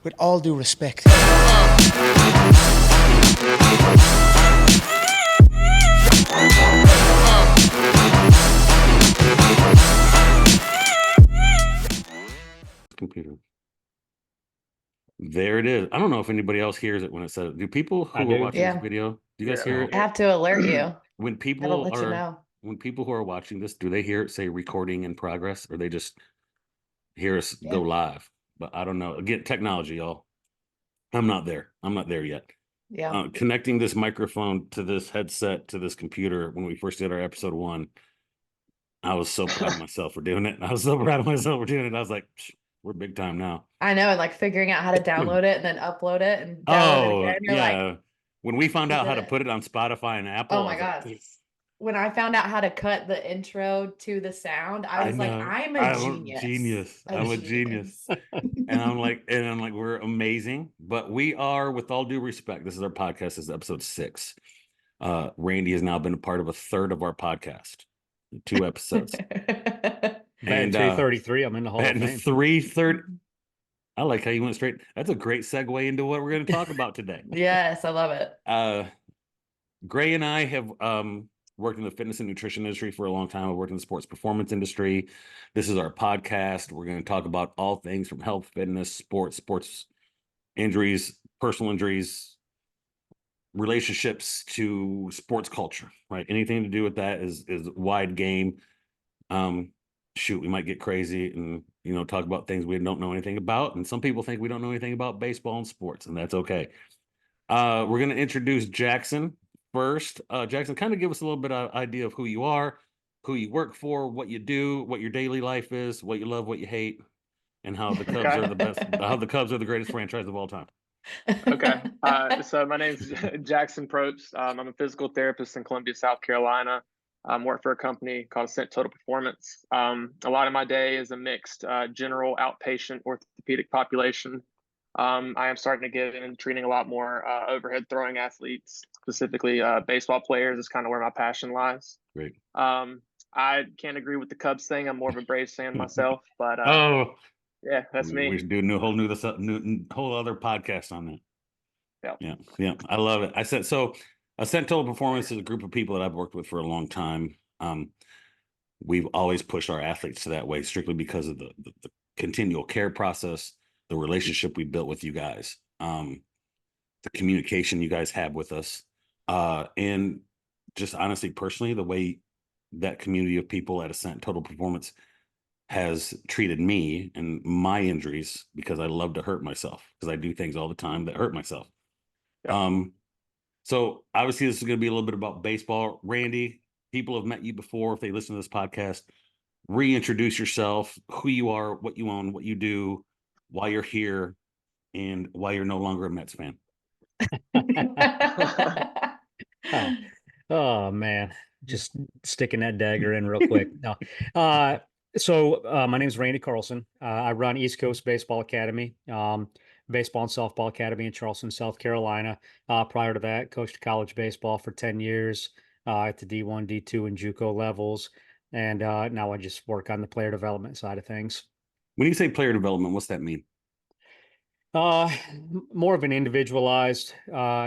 with all due respect. Computer. There it is. I don't know if anybody else hears it when it says it. Do people who are watching this video, do you guys hear it? I have to alert you. When That'll people let you are know. when people who are watching this, do they hear it say recording in progress, or they just hear us go live? But I don't know. Again, technology, y'all. I'm not there. I'm not there yet. Yeah. Connecting this microphone to this headset to this computer when we first did our episode 1, I was so proud of myself for doing it. I was so proud of myself for doing it. I was like, we're big time now. I know, and like figuring out how to download it and then upload it and download it again. You're like, when we found out how to it. put it on Spotify and Apple, Oh my God. Like, when I found out how to cut the intro to the sound, I was like, I'm a genius. I'm a genius. And I'm like, we're amazing. But we are, with all due respect, this is our podcast. This is episode 6. Randy has now been a part of a third of our podcast. 2 episodes. And 333, I'm in the Hall of Fame. 330. I like how you went straight. That's a great segue into what we're going to talk about today. Yes, I love it. Gray and I have worked in the fitness and nutrition industry for a long time. I've worked in the sports performance industry. This is our podcast. We're going to talk about all things from health, fitness, sports injuries, personal injuries, relationships to sports culture, right? Anything to do with that is wide game. We might get crazy and talk about things we don't know anything about, and some people think we don't know anything about baseball and sports, and that's okay. We're going to introduce Jackson first. Jackson, kind of give us a little bit of idea of who you are, who you work for, what you do, what your daily life is, what you love, what you hate, and how the Cubs are the best, how the Cubs are the greatest franchise of all time. Okay. So my name's Jackson Propst. I'm a physical therapist in Columbia, South Carolina. Work for a company called Ascent Total Performance. A lot of my day is a mixed general outpatient orthopedic population. I am starting to get in treating a lot more overhead throwing athletes, specifically baseball players. Is kind of where my passion lies. Great. I can't agree with the Cubs thing. I'm more of a Braves fan myself, but yeah, that's me. We should do a whole other podcast on that. Yeah. I love it. Ascent Total Performance is a group of people that I've worked with for a long time. We've always pushed our athletes to that way, strictly because of the continual care process, the relationship we built with you guys, the communication you guys have with us, and just honestly, personally, the way that community of people at Ascent Total Performance has treated me and my injuries, because I love to hurt myself, because I do things all the time that hurt myself. Yeah. So obviously this is going to be a little bit about baseball. Randy, people have met you before. If they listen to this podcast, reintroduce yourself, who you are, what you own, what you do, why you're here, and why you're no longer a Mets fan. Oh man, just sticking that dagger in real quick. No. So my name is Randy Carlson. I run East Coast Baseball Academy, baseball and softball academy in Charleston, South Carolina. Prior to that, coached college baseball for 10 years at the D1, D2, and JUCO levels. And now I just work on the player development side of things. When you say player development, what's that mean? More of an individualized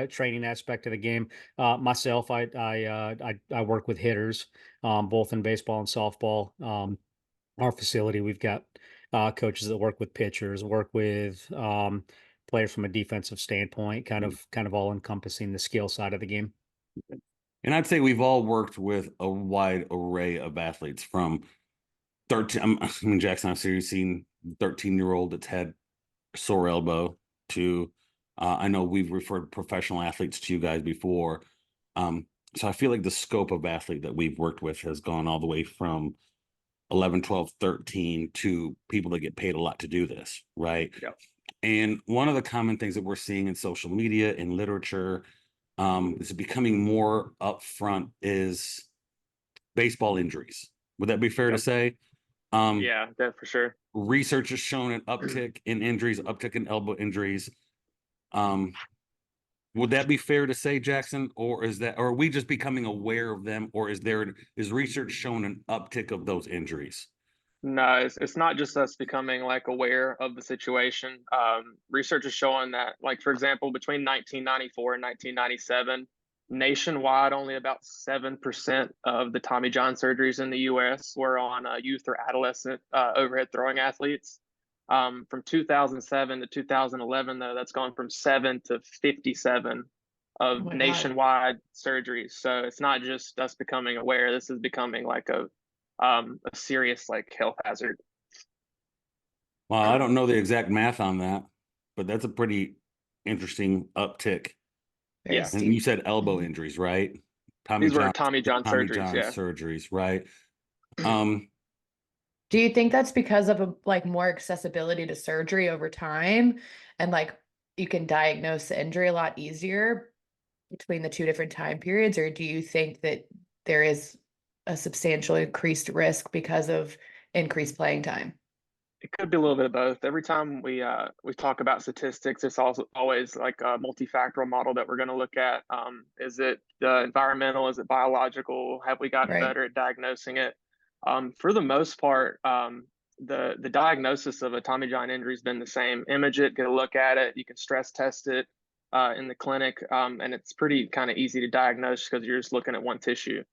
training aspect of the game. Myself, I work with hitters, both in baseball and softball. Our facility, we've got coaches that work with pitchers, work with players from a defensive standpoint, kind of all encompassing the skill side of the game. And I'd say we've all worked with a wide array of athletes, from 13. I mean, Jackson, I've seen 13-year-old that's had sore elbow to I know we've referred professional athletes to you guys before. So I feel like the scope of athlete that we've worked with has gone all the way from 11, 12, 13 to people that get paid a lot to do this, right? Yeah. And one of the common things that we're seeing in social media and literature is becoming more upfront is baseball injuries. Would that be fair to say? Yeah, that for sure. Research has shown an uptick in injuries, uptick in elbow injuries. Would that be fair to say, Jackson, or are we just becoming aware of them, or is research showing an uptick of those injuries? No, it's not just us becoming like aware of the situation. Research is showing that, like, for example, between 1994 and 1997, nationwide, only about 7% of the Tommy John surgeries in the U.S. were on youth or adolescent overhead throwing athletes. From 2007 to 2011, though, that's gone from 7 to 57 Oh of my God. nationwide surgeries. So it's not just us becoming aware. This is becoming like a serious like health hazard. Well, I don't know the exact math on that, but that's a pretty interesting uptick. Very Yeah. And you steep. said elbow injuries, right? These were Tommy John surgeries. Yeah. surgeries, right? Do you think that's because of like more accessibility to surgery over time, and like you can diagnose the injury a lot easier between the two different time periods, or do you think that there is a substantial increased risk because of increased playing time? It could be a little bit of both. Every time we talk about statistics, it's also always like a multifactorial model that we're going to look at. Is it environmental? Is it biological? Have we gotten Right. better at diagnosing it? For the most part, the diagnosis of a Tommy John injury has been the same. Image it, get a look at it. You can stress test it in the clinic, and it's pretty kind of easy to diagnose because you're just looking at one tissue.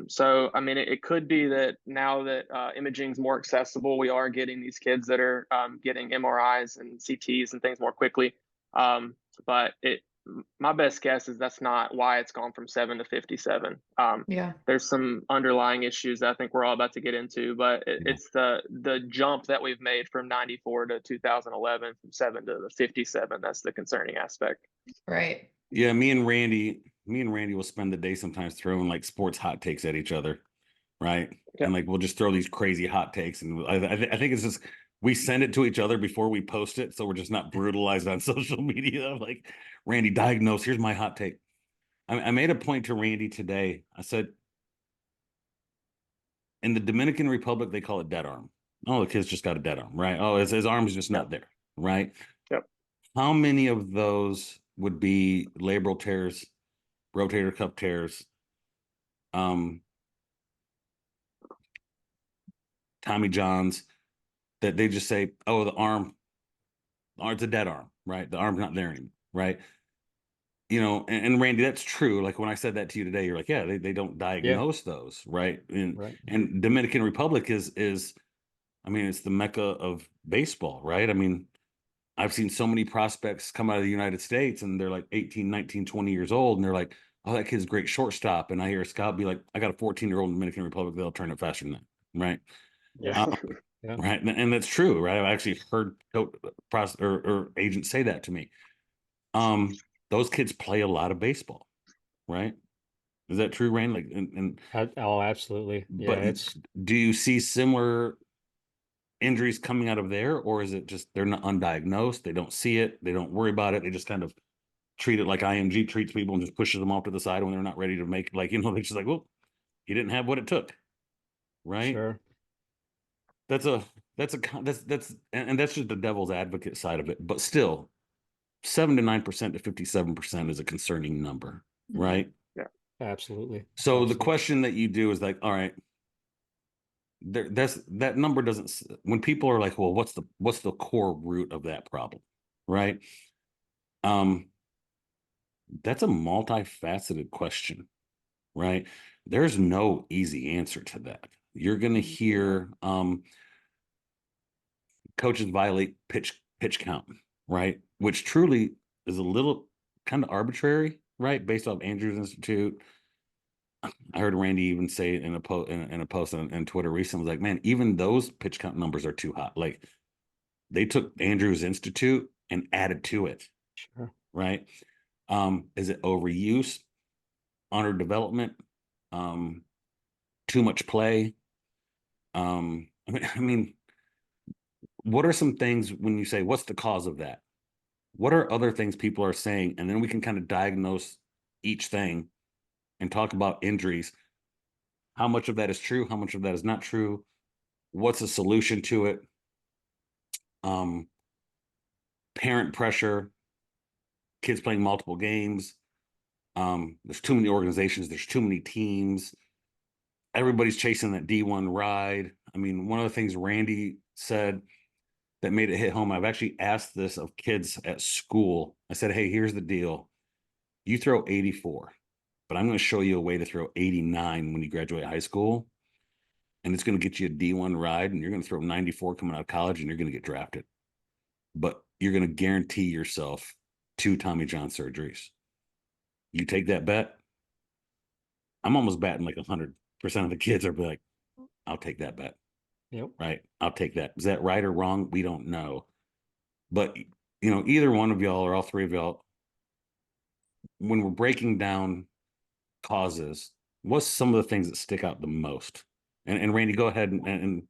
So, I mean, it could be that now that imaging is more accessible, we are getting these kids that are getting MRIs and CTs and things more quickly. But my best guess is that's not why it's gone from 7 to 57. Yeah. There's some underlying issues that I think we're all about to get into, but it's the jump that we've made from 94 to 2011, from 7 to 57. That's the concerning aspect. Right. Yeah, me and Randy will spend the day sometimes throwing like sports hot takes at each other, right? Yeah. And like we'll just throw these crazy hot takes, and I think it's just we send it to each other before we post it, so we're just not brutalized on social media. Like, Randy, diagnose. Here's my hot take. I made a point to Randy today. I said, in the Dominican Republic, they call it dead arm. Oh, the kid's just got a dead arm, right? Oh, his arm is just not there, right? Yep. How many of those would be labral tears, rotator cuff tears, Tommy Johns, that they just say, oh, the arm's a dead arm, right? The arm's not there anymore, right? You know, and Randy, that's true. Like when I said that to you today, you're like, yeah, they don't diagnose those, right? And Dominican Republic is, I mean, it's the mecca of baseball, right? I mean, I've seen so many prospects come out of the United States and they're like 18, 19, 20 years old. And they're like, oh, that kid's a great shortstop. And I hear a scout be like, I got a 14-year-old in Dominican Republic. They'll turn it faster than that. Right. Yeah. Right. And that's true. Right. I've actually heard or agents say that to me. Those kids play a lot of baseball. Right. Is that true, Rain? Like, Oh, absolutely. Yeah. But do you see similar injuries coming out of there, or is it just they're not undiagnosed, they don't see it, they don't worry about it, they just kind of treat it like IMG treats people and just pushes them off to the side when they're not ready to make, like, you know, they're just like, well, you didn't have what it took, right? Sure. That's and that's just the devil's advocate side of it, but still 7 to 9% to 57% is a concerning number, right? Yeah, absolutely. So absolutely. the question that you do is like, all right, that number doesn't, when people are like, well, what's the core root of that problem, right? That's a multifaceted question, right? There's no easy answer to that. You're going to hear coaches violate pitch count, right? Which truly is a little kind of arbitrary, right? Based off Andrews Institute. I heard Randy even say it in a post on Twitter recently, like, man, even those pitch count numbers are too hot. Like, they took Andrews Institute and added to it. Sure. Right. Is it overuse, underdevelopment, too much play? I mean, what are some things when you say, what's the cause of that? What are other things people are saying? And then we can kind of diagnose each thing and talk about injuries. How much of that is true? How much of that is not true? What's the solution to it? Parent pressure, kids playing multiple games. There's too many organizations. There's too many teams. Everybody's chasing that D1 ride. I mean, one of the things Randy said that made it hit home, I've actually asked this of kids at school. I said, hey, here's the deal. You throw 84, but I'm going to show you a way to throw 89 when you graduate high school. And it's going to get you a D1 ride, and you're going to throw 94 coming out of college, and you're going to get drafted. But you're going to guarantee yourself 2 Tommy John surgeries. You take that bet. I'm almost batting like 100% of the kids are like, I'll take that bet. Yep. Right. I'll take that. Is that right or wrong? We don't know. But, you know, either one of y'all or all three of y'all, when we're breaking down causes, what's some of the things that stick out the most? And Randy, go ahead and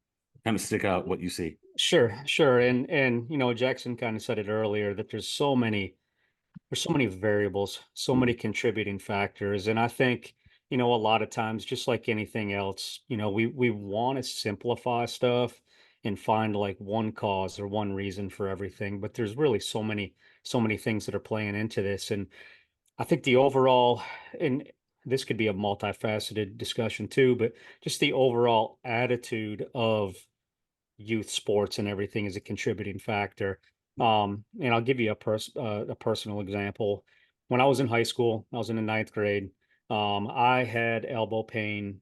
kind of stick out what you see. Sure. And you know, Jackson kind of said it earlier that there's so many variables, so many contributing factors. And I think, you know, a lot of times, just like anything else, you know, we want to simplify stuff and find like one cause or one reason for everything. But there's really so many things that are playing into this. And I think the overall, and this could be a multifaceted discussion too, but just the overall attitude of youth sports and everything is a contributing factor. And I'll give you a personal example. When I was in high school, I was in the ninth grade. I had elbow pain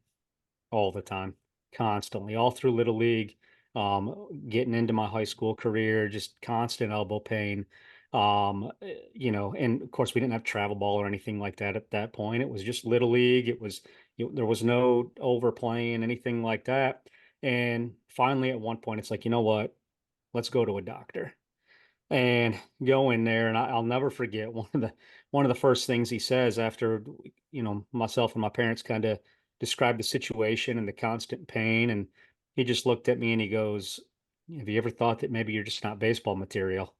all the time, constantly, all through Little League, getting into my high school career, just constant elbow pain. You know, and of course, we didn't have travel ball or anything like that at that point. It was just Little League. It was, you know, there was no overplaying, anything like that. And finally, at one point, it's like, you know what? Let's go to a doctor and go in there. And I'll never forget one of the first things he says after, you know, myself and my parents kind of described the situation and the constant pain. And he just looked at me and he goes, have you ever thought that maybe you're just not baseball material?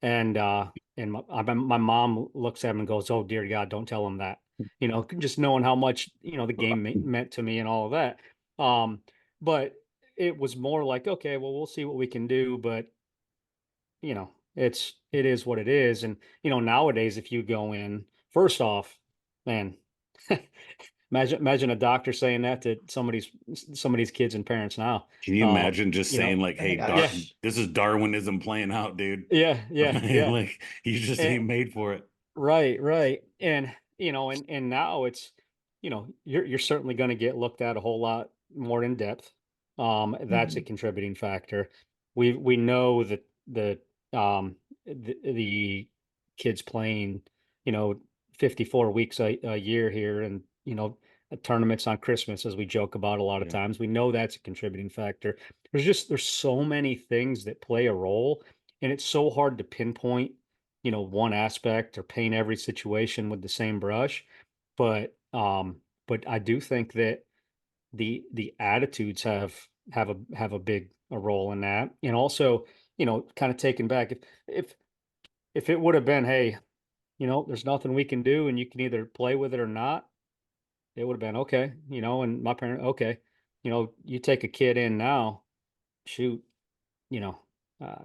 And my mom looks at him and goes, oh dear God, don't tell him that. You know, just knowing how much, you know, the game meant to me and all of that. But it was more like, okay, well, we'll see what we can do. But you know, it is what it is. And, you know, nowadays, if you go in, first off, man, imagine a doctor saying that to somebody's kids and parents now. Can you imagine just you know, saying like, oh my hey, gosh. this is Darwinism playing out, dude. yeah, yeah. Like you just And- ain't made for it. Right. And, you know, and now it's, you know, you're certainly going to get looked at a whole lot more in depth. That's a Mhm. contributing factor. We know that the kids playing, you know, 54 weeks a year here, and you know, tournaments on Christmas, as we joke about a lot of Yeah. times. We know that's a contributing factor. There's so many things that play a role, and it's so hard to pinpoint, you know, one aspect or paint every situation with the same brush. But I do think that the attitudes have a big a role in that. And also, you know, kind of taken back, if if it would have been, hey, you know, there's nothing we can do and you can either play with it or not, it would have been okay, you know. And my parent, okay, you know, you take a kid in now, shoot, you know, uh,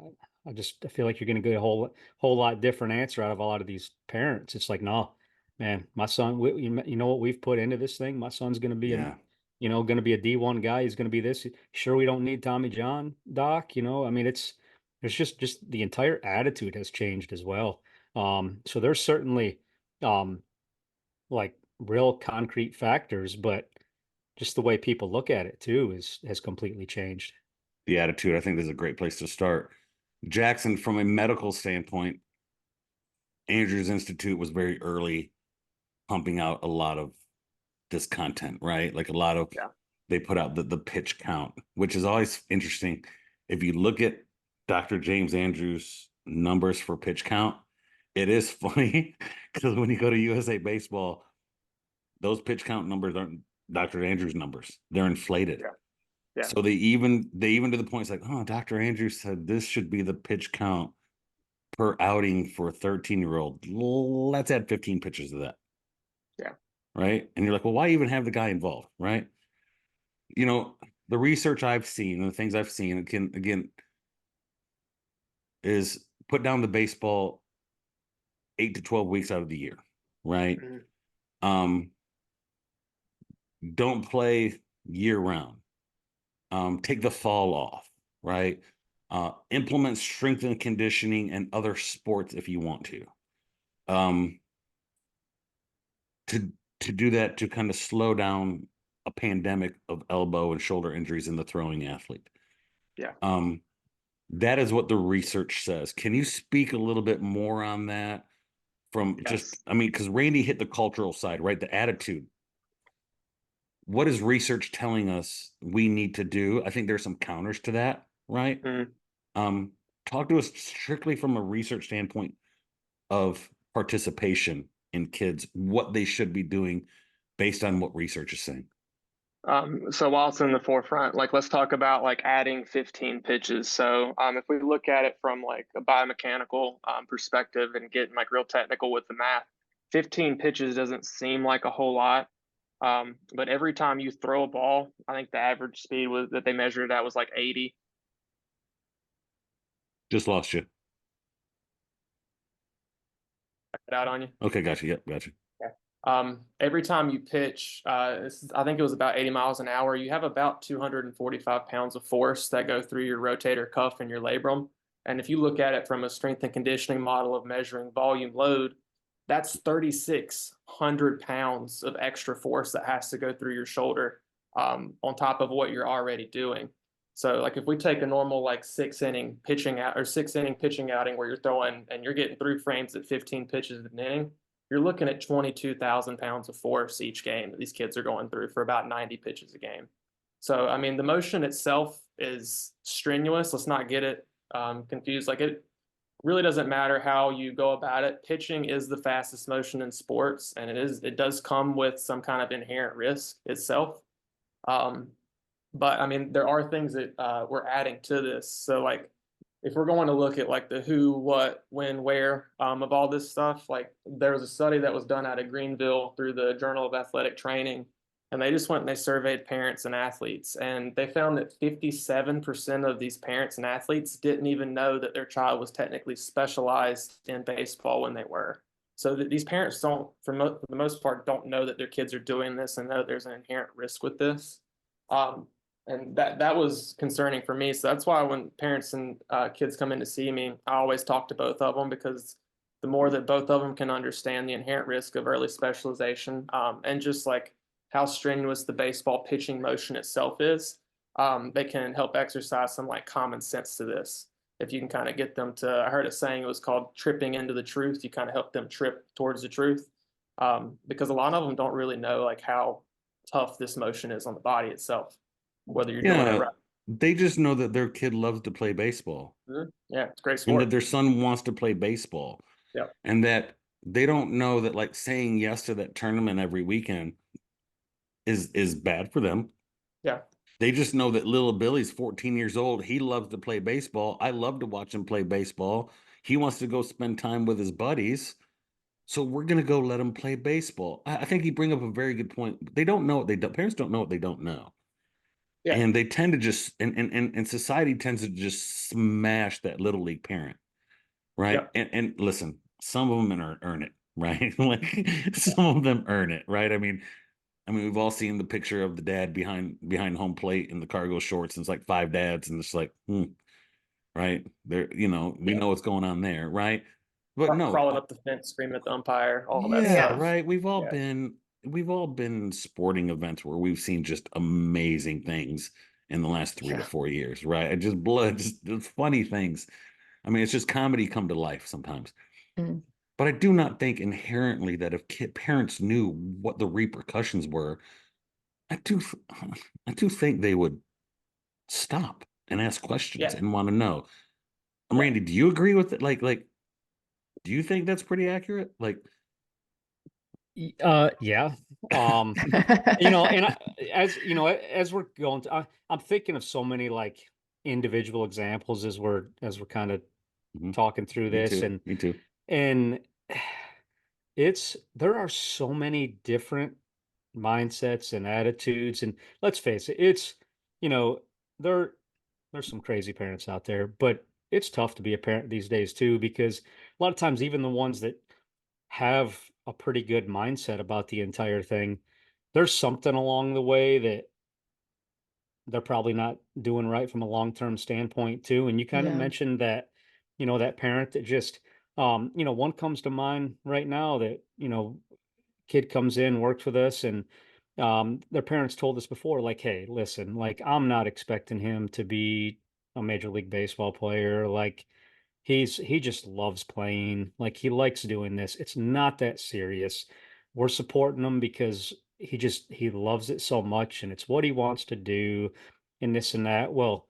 I feel like you're going to get a whole lot different answer out of a lot of these parents. It's like, no, man, my son, you know what we've put into this thing. My son's going to be Yeah. you know, going to be a D1 guy. He's going to be this. Sure, we don't need Tommy John, Doc. You know, I mean, there's just the entire attitude has changed as well. So there's certainly um, like real concrete factors, but just the way people look at it too has completely changed. The attitude, I think, is a great place to start. Jackson, from a medical standpoint, Andrews Institute was very early pumping out a lot of this content, right? Like a lot of, they put out the pitch count, which is always interesting. If you look at Dr. James Andrews' numbers for pitch count, it is funny because when you go to USA Baseball, those pitch count numbers aren't Dr. Andrews' numbers. They're inflated. Yeah. So they even to the point, it's like, oh, Dr. Andrews said this should be the pitch count per outing for a 13-year-old. Let's add 15 pitches to that. Yeah. Right. And you're like, well, why even have the guy involved? Right. You know, the research I've seen and the things I've seen again is put down the baseball 8 to 12 weeks out of the year. Right. Mhm. Don't play year round. take the fall off, right? Implement strength and conditioning and other sports if you want to. To do that, to kind of slow down a pandemic of elbow and shoulder injuries in the throwing athlete. Yeah. That is what the research says. Can you speak a little bit more on that? From just, I mean, because Randy hit the cultural side, right? The attitude. What is research telling us we need to do? I think there's some counters to that, right? Talk to us strictly from a research standpoint of participation in kids, what they should be doing based on what research is saying. So while it's in the forefront, like let's talk about like adding 15 pitches. So if we look at it from like a biomechanical perspective and getting like real technical with the math, 15 pitches doesn't seem like a whole lot. But every time you throw a ball, I think the average speed was that they measured at was like 80. Just lost you. Out on you. Okay, gotcha. Yep, gotcha. Every time you pitch, I think it was about 80 miles an hour, you have about 245 pounds of force that go through your rotator cuff and your labrum. And if you look at it from a strength and conditioning model of measuring volume load, that's 3,600 pounds of extra force that has to go through your shoulder on top of what you're already doing. So like if we take a normal like 6-inning pitching outing where you're throwing and you're getting 3 frames at 15 pitches an inning, you're looking at 22,000 pounds of force each game that these kids are going through for about 90 pitches a game. So, I mean, the motion itself is strenuous. Let's not get it confused. Like it really doesn't matter how you go about it. Pitching is the fastest motion in sports, and it does come with some kind of inherent risk itself. But I mean, there are things that we're adding to this. So like, if we're going to look at like the who, what, when, where of all this stuff, like there was a study that was done out of Greenville through the Journal of Athletic Training, and they just went and they surveyed parents and athletes, and they found that 57% of these parents and athletes didn't even know that their child was technically specialized in baseball when they were. So that these parents don't, for the most part, don't know that their kids are doing this and know there's an inherent risk with this. And that was concerning for me. So that's why when parents and kids come in to see me, I always talk to both of them, because the more that both of them can understand the inherent risk of early specialization and just like how strenuous the baseball pitching motion itself is, they can help exercise some like common sense to this. If you can kind of get them to, I heard a saying, it was called tripping into the truth. You kind of help them trip towards the truth because a lot of them don't really know like how tough this motion is on the body itself. Whether you're doing it right. They just know that their kid loves to play baseball. Yeah, it's a great sport. And that their son wants to play baseball. Yeah. And that they don't know that like saying yes to that tournament every weekend is bad for them. Yeah. They just know that little Billy's 14 years old. He loves to play baseball. I love to watch him play baseball. He wants to go spend time with his buddies. So we're going to go let him play baseball. I think you bring up a very good point. They don't know what they don't. Parents don't know what they don't know. Yeah. And they tend to just, and society tends to just smash that little league parent, right? Yeah. And listen, some of them earn it, right? Like some of them earn it, right? I mean, we've all seen the picture of the dad behind home plate in the cargo shorts, and it's like 5 dads, and it's like, right? There, we know what's going on there, right? But no, crawling up the fence, screaming at the umpire, all that stuff. Yeah, right. We've all been in sporting events where we've seen just amazing things in the last 3 to 4 years, right? And just funny things. I mean, it's just comedy come to life sometimes. But I do not think inherently that if parents knew what the repercussions were, I do think they would stop and ask questions and want to know. Randy, do you agree with it? Like, do you think that's pretty accurate? Like, yeah. And as we're going to, I'm thinking of so many like individual examples as we're kind of talking through this. Me too. And there are so many different mindsets and attitudes, and let's face it, there's some crazy parents out there, but it's tough to be a parent these days too, because a lot of times even the ones that have a pretty good mindset about the entire thing, there's something along the way that they're probably not doing right from a long-term standpoint too. And you kind of Yeah. mentioned that, that parent that just, one comes to mind right now that, kid comes in, works with us, and their parents told us before, like, hey, listen, like, I'm not expecting him to be a major league baseball player. Like, he just loves playing. Like, he likes doing this. It's not that serious. We're supporting him because he loves it so much and it's what he wants to do and this and that. Well,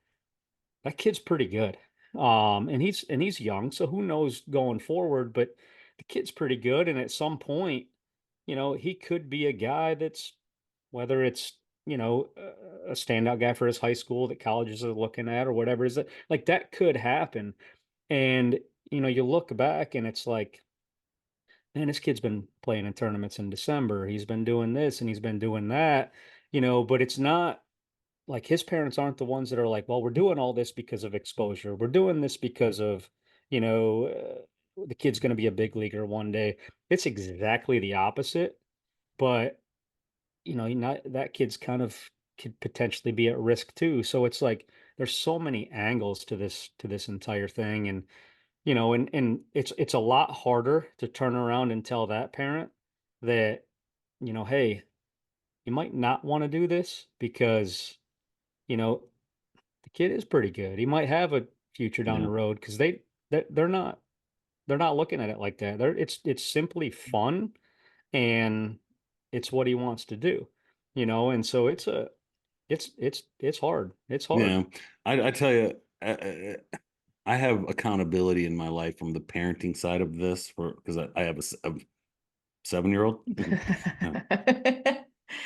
that kid's pretty good. And he's young, so who knows going forward, but the kid's pretty good. And at some point, he could be a guy that's, whether it's, a standout guy for his high school that colleges are looking at or whatever, is that like that could happen. And, you look back and it's like, man, this kid's been playing in tournaments in December. He's been doing this and he's been doing that, but it's not like his parents aren't the ones that are like, well, we're doing all this because of exposure. We're doing this because of, the kid's going to be a big leaguer one day. It's exactly the opposite. But, not that kid's kind of could potentially be at risk too. So it's like there's so many angles to this entire thing. And and it's a lot harder to turn around and tell that parent that, hey, you might not want to do this because, you know, the kid is pretty good. He might have a future down Yeah. the road because they're not looking at it like that. It's simply fun and it's what he wants to do, and so it's hard. It's hard. Yeah. I tell you, I have accountability in my life from the parenting side of this because I have a 7-year-old.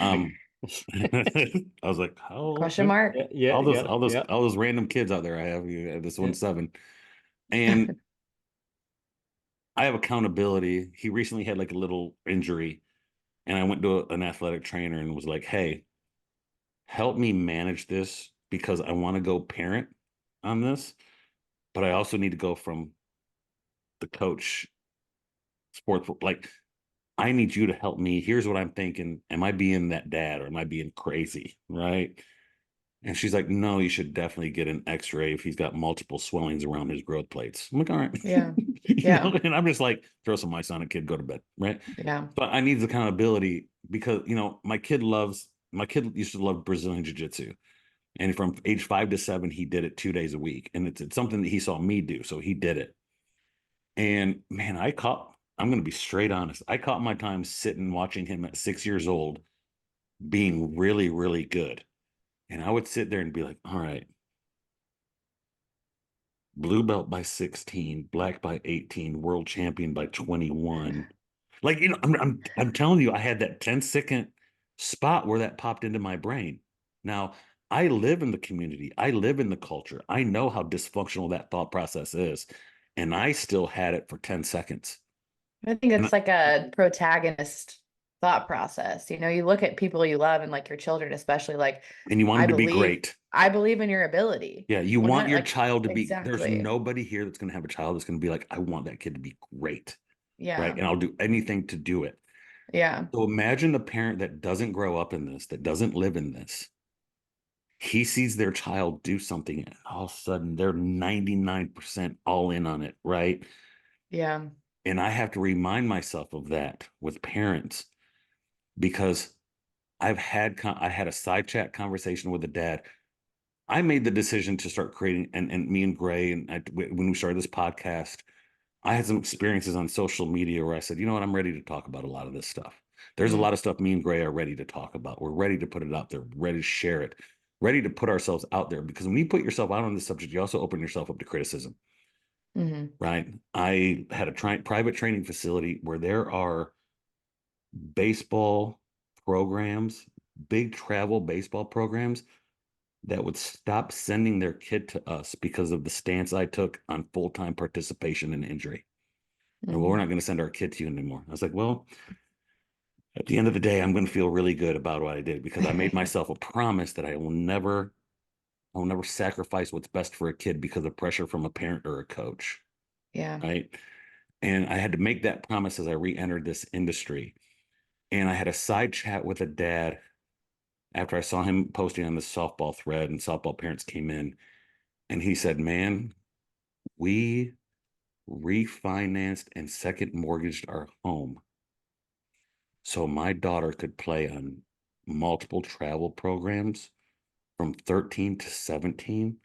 I was like, how old? Question mark. Yeah, All those, yeah, all those, yeah. all those random kids out there. I have this one's Yeah. 7, and I have accountability. He recently had like a little injury, and I went to an athletic trainer and was like, hey, help me manage this because I want to go parent on this, but I also need to go from the coach sports. Like, I need you to help me. Here's what I'm thinking. Am I being that dad or am I being crazy? Right. And she's like, no, you should definitely get an x-ray if he's got multiple swellings around his growth plates. I'm like, all right. Yeah. Yeah. And I'm just like, throw some ice on a kid, go to bed. Right. Yeah. But I need accountability because, my kid used to love Brazilian jiu-jitsu. And from age 5 to 7, he did it 2 days a week. And it's something that he saw me do. So he did it. And man, I'm going to be straight honest. I caught my time sitting watching him at 6 years old being really, really good. And I would sit there and be like, all right, blue belt by 16, black by 18, world champion by 21. Like, I'm telling you, I had that 10-second spot where that popped into my brain. Now, I live in the community. I live in the culture. I know how dysfunctional that thought process is. And I still had it for 10 seconds. I think And it's like a protagonist thought process. You look at people you love and like your children, especially like you want I them to be believe great. I believe in your ability. Yeah, you want your Like, child to be, there's exactly. nobody here that's going to have a child that's going to be like, I want that kid to be great. Yeah. Right. And I'll do anything to do it. Yeah. So imagine the parent that doesn't grow up in this, that doesn't live in this. He sees their child do something, and all of a sudden they're 99% all in on it. Right. Yeah. And I have to remind myself of that with parents because I had a side chat conversation with a dad. I made the decision to start creating, and me and Gray, when we started this podcast, I had some experiences on social media where I said, you know what, I'm ready to talk about a lot of this stuff. There's a lot of stuff me and Gray are ready to talk about. We're ready to put it out there, ready to share it, ready to put ourselves out there. Because when you put yourself out on this subject, you also open yourself up to criticism. Right. I had a private training facility where there are baseball programs, big travel baseball programs that would stop sending their kid to us because of the stance I took on full-time participation in injury. And well, we're not going to send our kid to you anymore. I was like, well, at the end of the day, I'm going to feel really good about what I did because I made myself a promise that I will never sacrifice what's best for a kid because of pressure from a parent or a coach. Yeah. Right. And I had to make that promise as I re-entered this industry. And I had a side chat with a dad after I saw him posting on the softball thread, and softball parents came in, and he said, man, we refinanced and second mortgaged our home so my daughter could play on multiple travel programs from 13 to 17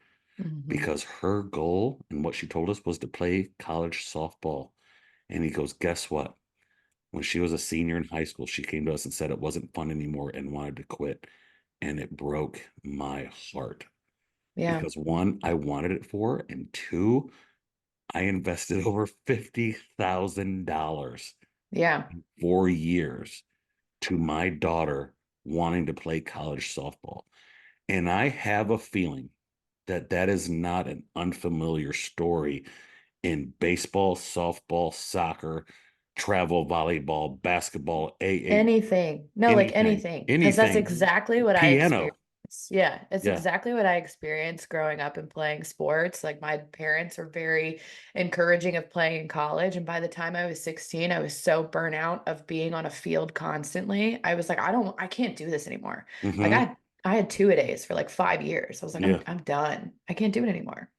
because her goal and what she told us was to play college softball. And he goes, guess what? When she was a senior in high school, she came to us and said it wasn't fun anymore and wanted to quit. And it broke my heart. Yeah. Because one, I wanted it for her, and two, I invested over $50,000 Yeah. in 4 years to my daughter wanting to play college softball. And I have a feeling that that is not an unfamiliar story in baseball, softball, soccer, travel, volleyball, basketball, AA, Anything. No, like anything. Because that's anything. exactly what I Piano. experienced. Yeah, it's Yeah. exactly what I experienced growing up and playing sports. Like my parents were very encouraging of playing in college. And by the time I was 16, I was so burnt out of being on a field constantly. I was like, I can't do this anymore. Like I had two-a-days for like 5 years. I was like, Yeah. I'm done. I can't do it anymore.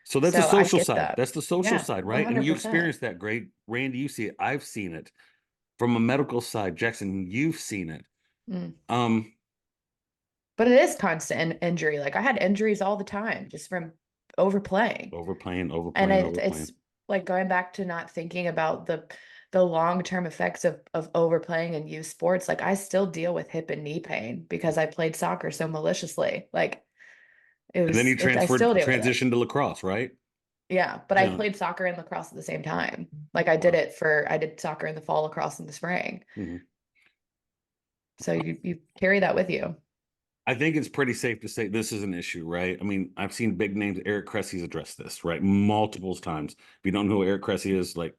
So that's the So I social get side. that. That's the social Yeah, side, right? And you 100%. experienced that, great. Randy, you see it. I've seen it. From a medical side, Jackson, you've seen it. But it is constant injury. Like I had injuries all the time just from overplaying. Overplaying. And it's like going back to not thinking about the long-term effects of overplaying in youth sports. Like I still deal with hip and knee pain because I played soccer so maliciously. Like it was, And then you I still deal with it. transitioned to lacrosse, right? Yeah, but I Yeah. played soccer and lacrosse at the same time. Like I did soccer in the fall, lacrosse in the spring. So you carry that with you. I think it's pretty safe to say this is an issue, right? I mean, I've seen big names. Eric Cressy's addressed this, right? Multiple times. If you don't know who Eric Cressy is, like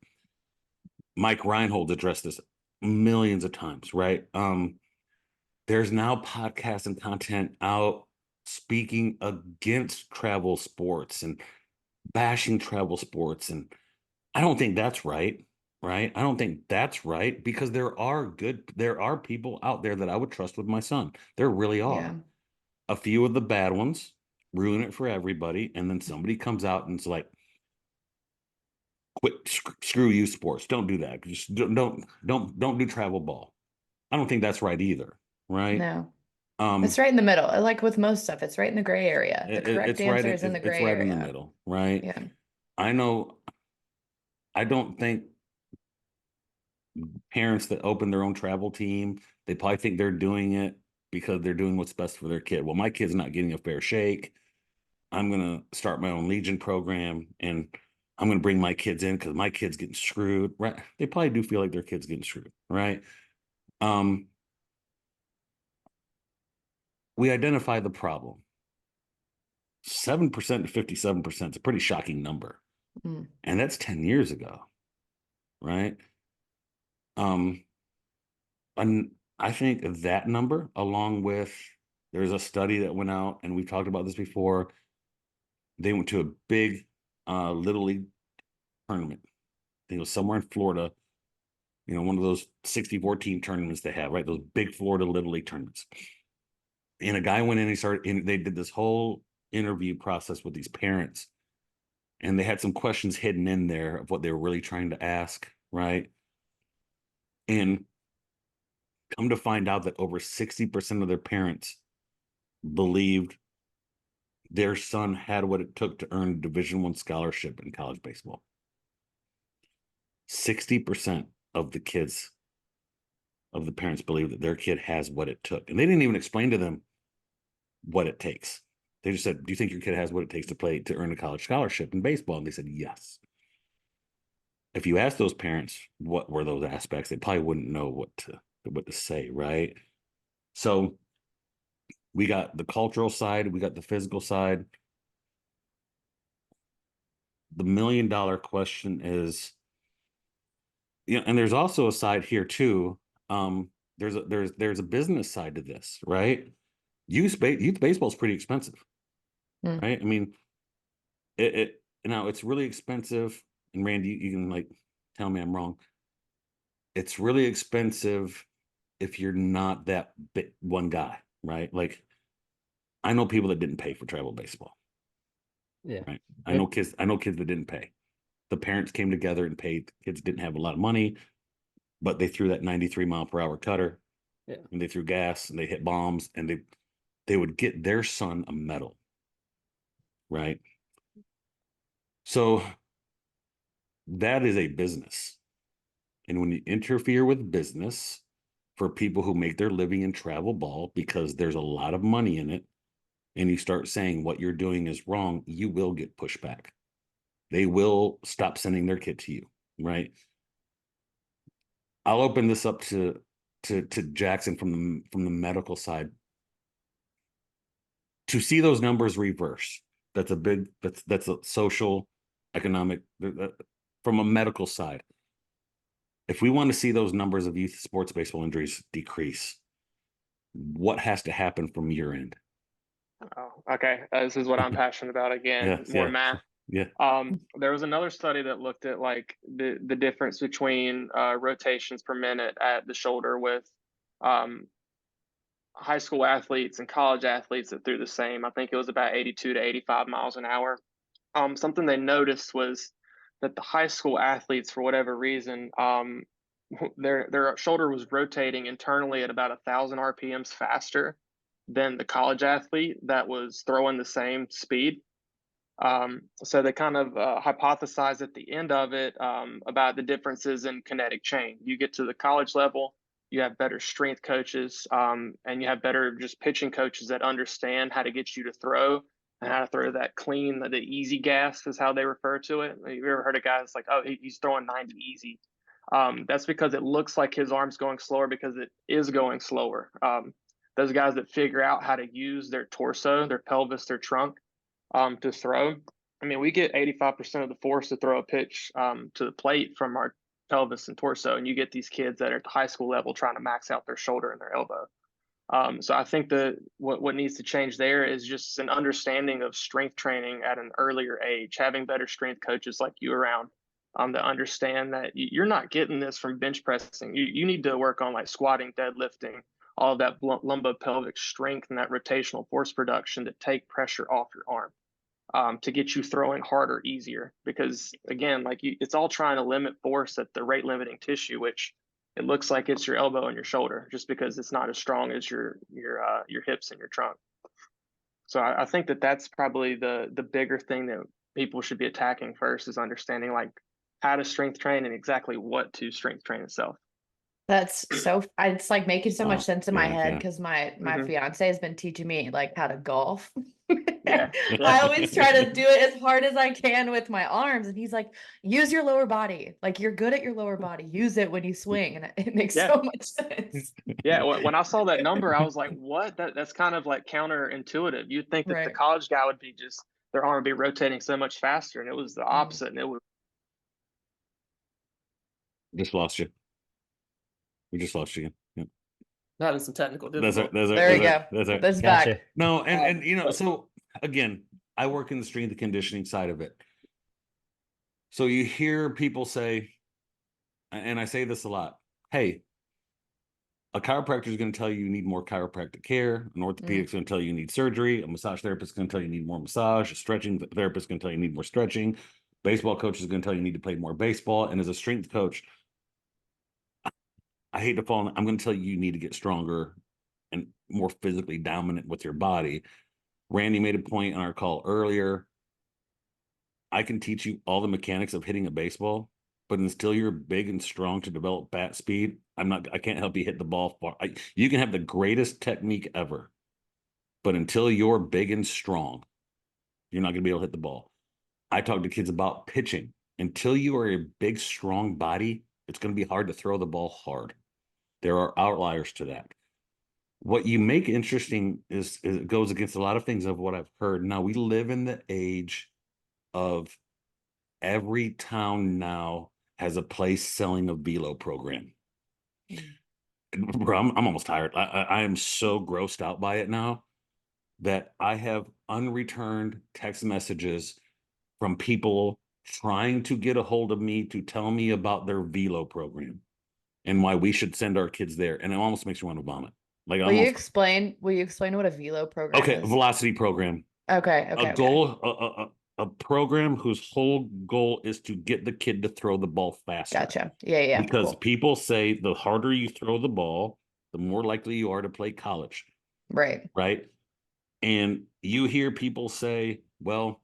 Mike Reinhold addressed this millions of times, right? There's now podcasts and content out speaking against travel sports and bashing travel sports. And I don't think that's right. Right. I don't think that's right because there are people out there that I would trust with my son. There really are. Yeah. A few of the bad ones ruin it for everybody. And then somebody comes out and it's like, quit, screw you sports. Don't do that. Just don't do travel ball. I don't think that's right either. Right. No. It's right in the middle. Like with most stuff, it's right in the gray area. The correct answer is in the gray area. It's right in the middle, right? Yeah. I know. I don't think parents that open their own travel team, they probably think they're doing it because they're doing what's best for their kid. Well, my kid's not getting a fair shake. I'm going to start my own Legion program and I'm going to bring my kids in because my kid's getting screwed, right? They probably do feel like their kid's getting screwed, right? We identify the problem. 7% to 57% is a pretty shocking number. And that's 10 years ago, right? And I think that number, along with, there's a study that went out, and we've talked about this before. They went to a big Little League tournament. I think it was somewhere in Florida, one of those 64 team tournaments they have, right? Those big Florida Little League tournaments. And a guy went in, they did this whole interview process with these parents. And they had some questions hidden in there of what they were really trying to ask, right? And come to find out that over 60% of their parents believed their son had what it took to earn a Division I scholarship in college baseball. 60% of the parents believe that their kid has what it took. And they didn't even explain to them what it takes. They just said, do you think your kid has what it takes to earn a college scholarship in baseball? And they said, yes. If you ask those parents what were those aspects, they probably wouldn't know what to say, right? So we got the cultural side, we got the physical side. The $1 million question is, and there's also a side here too. There's a business side to this, right? Youth baseball is pretty expensive, right? I mean, it's really expensive. And Randy, you can like tell me I'm wrong. It's really expensive if you're not that one guy, right? Like, I know people that didn't pay for travel baseball. Yeah. Right. I know kids that didn't pay. The parents came together and paid. The kids didn't have a lot of money, but they threw that 93-mile-per-hour cutter. Yeah. And they threw gas and they hit bombs, and they would get their son a medal. Right. So that is a business. And when you interfere with business for people who make their living in travel ball, because there's a lot of money in it, and you start saying what you're doing is wrong, you will get pushback. They will stop sending their kid to you, right? I'll open this up to Jackson from the medical side. To see those numbers reverse, that's a social, economic, from a medical side. If we want to see those numbers of youth sports baseball injuries decrease, what has to happen from your end? Oh, okay. This is what I'm passionate about again. More math. Yeah. There was another study that looked at like the difference between rotations per minute at the shoulder with high school athletes and college athletes that threw the same. I think it was about 82 to 85 miles an hour. Something they noticed was that the high school athletes, for whatever reason, their shoulder was rotating internally at about 1,000 RPMs faster than the college athlete that was throwing the same speed. So they kind of hypothesized at the end of it about the differences in kinetic chain. You get to the college level, you have better strength coaches, and you have better just pitching coaches that understand how to get you to throw and how to throw that clean, the easy gas is how they refer to it. Have you ever heard of guys like, oh, he's throwing 90 easy? That's because it looks like his arm's going slower because it is going slower. Those guys that figure out how to use their torso, their pelvis, their trunk to throw. I mean, we get 85% of the force to throw a pitch to the plate from our pelvis and torso, and you get these kids that are at the high school level trying to max out their shoulder and their elbow. So I think what needs to change there is just an understanding of strength training at an earlier age, having better strength coaches like you around that understand that you're not getting this from bench pressing. You need to work on like squatting, deadlifting, all of that lumbopelvic strength and that rotational force production to take pressure off your arm, to get you throwing harder, easier. Because again, like it's all trying to limit force at the rate limiting tissue, which it looks like it's your elbow and your shoulder, just because it's not as strong as your hips and your trunk. So I think that's probably the bigger thing that people should be attacking first, is understanding like how to strength train and exactly what to strength train itself. That's so, it's like making so much sense in my head, yeah. because my fiance has been teaching me like how to golf. Yeah. I always try to do it as hard as I can with my arms, and he's like, use your lower body. Like, you're good at your lower body. Use it when you swing. And it makes so much sense. Yeah, when I saw that number, I was like, what? That's kind of like counterintuitive. You'd think that the college guy would be just, their arm would be rotating so much faster, and it was the opposite. And it was just lost you. We just lost you again. Yep. Having some technical difficulties. There you go. That's back. No, and you know, so again, I work in the strength and conditioning side of it. So you hear people say, and I say this a lot, hey, a chiropractor is going to tell you need more chiropractic care. An orthopedic is going to tell you need surgery. A massage therapist is going to tell you need more massage. A stretching therapist is going to tell you need more stretching. Baseball coach is going to tell you need to play more baseball. And as a strength coach, I hate to fall in, I'm going to tell you need to get stronger and more physically dominant with your body. Randy made a point on our call earlier. I can teach you all the mechanics of hitting a baseball, but until you're big and strong to develop bat speed, I can't help you hit the ball far. You can have the greatest technique ever, but until you're big and strong, you're not going to be able to hit the ball. I talk to kids about pitching. Until you are a big, strong body, it's going to be hard to throw the ball hard. There are outliers to that. What you make interesting is it goes against a lot of things of what I've heard. Now, we live in the age of every town now has a place selling a velo program. Bro, I'm almost tired. I am so grossed out by it now that I have unreturned text messages from people trying to get a hold of me to tell me about their velo program and why we should send our kids there. And it almost makes you want to vomit. Like Will you almost. explain what a velo program Okay, is? velocity program. Okay. A goal, a program whose whole goal is to get the kid to throw the ball faster. Gotcha. Yeah. Because Cool. people say the harder you throw the ball, the more likely you are to play college. Right. Right. And you hear people say, well,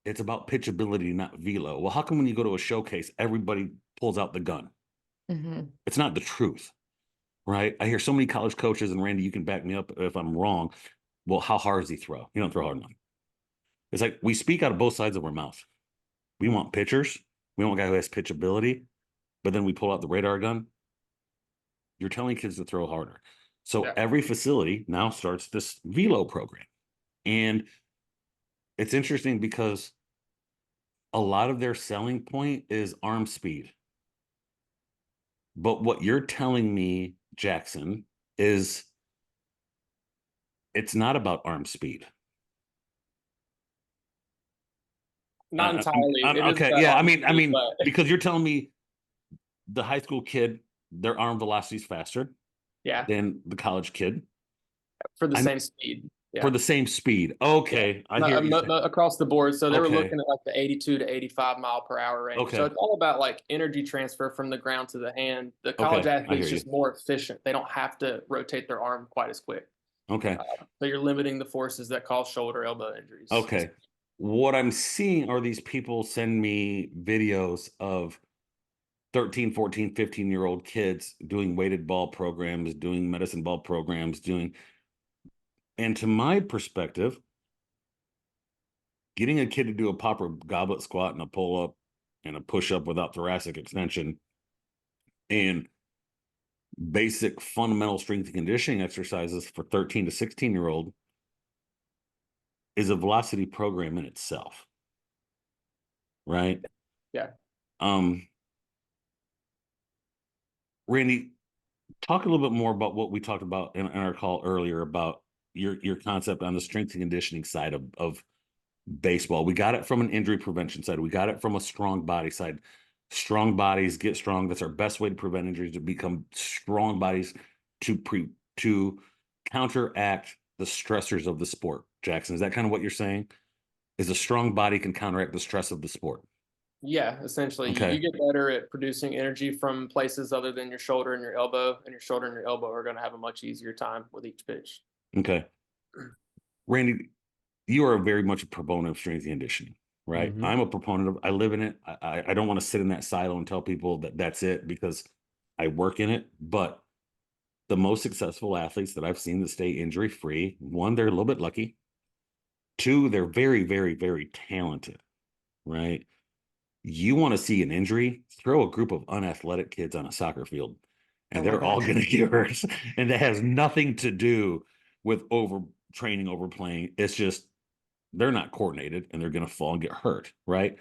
it's about pitchability, not velo. Well, how come when you go to a showcase, everybody pulls out the gun? Mm-hmm. It's not the truth. Right. I hear so many college coaches, and Randy, you can back me up if I'm wrong. Well, how hard does he throw? You don't throw hard enough. It's like we speak out of both sides of our mouth. We want pitchers. We want a guy who has pitchability, but then we pull out the radar gun. You're telling kids to throw harder. So every facility now starts this velo program. And it's interesting because a lot of their selling point is arm speed. But what you're telling me, Jackson, is it's not about arm speed. Not entirely. Okay, yeah. I mean, because you're telling me the high school kid, their arm velocity is faster than the college kid for the same speed. Yeah. For the same speed. Okay. I hear you across the board. So they were looking at like the 82 to 85 mile per hour range. Okay. So it's all about like energy transfer from the ground to the hand. The college athlete's just more efficient. They don't have to rotate their arm quite as quick. Okay. So you're limiting the forces that cause shoulder, elbow injuries. Okay. What I'm seeing are these people send me videos of 13, 14, 15-year-old kids doing weighted ball programs, doing medicine ball programs, and to my perspective, getting a kid to do a proper goblet squat and a pull-up and a push-up without thoracic extension and basic fundamental strength and conditioning exercises for 13 to 16-year-old is a velocity program in itself. Right? Yeah. Randy, talk a little bit more about what we talked about in our call earlier about your concept on the strength and conditioning side of baseball. We got it from an injury prevention side. We got it from a strong body side. Strong bodies get strong. That's our best way to prevent injuries, to become strong bodies to counteract the stressors of the sport. Jackson, is that kind of what you're saying? Is a strong body can counteract the stress of the sport? Yeah, essentially. Okay. You get better at producing energy from places other than your shoulder and your elbow, and your shoulder and your elbow are going to have a much easier time with each pitch. Okay. Randy, you are very much a proponent of strength and conditioning, right? Mm-hmm. I'm a proponent of, I live in it. I don't want to sit in that silo and tell people that that's it because I work in it. But the most successful athletes that I've seen that stay injury free, one, they're a little bit lucky. Two, they're very, very, very talented, right? You want to see an injury, throw a group of unathletic kids on a soccer field and they're all going to get hurt. And that has nothing to do with overtraining, overplaying. It's just they're not coordinated and they're going to fall and get hurt, right?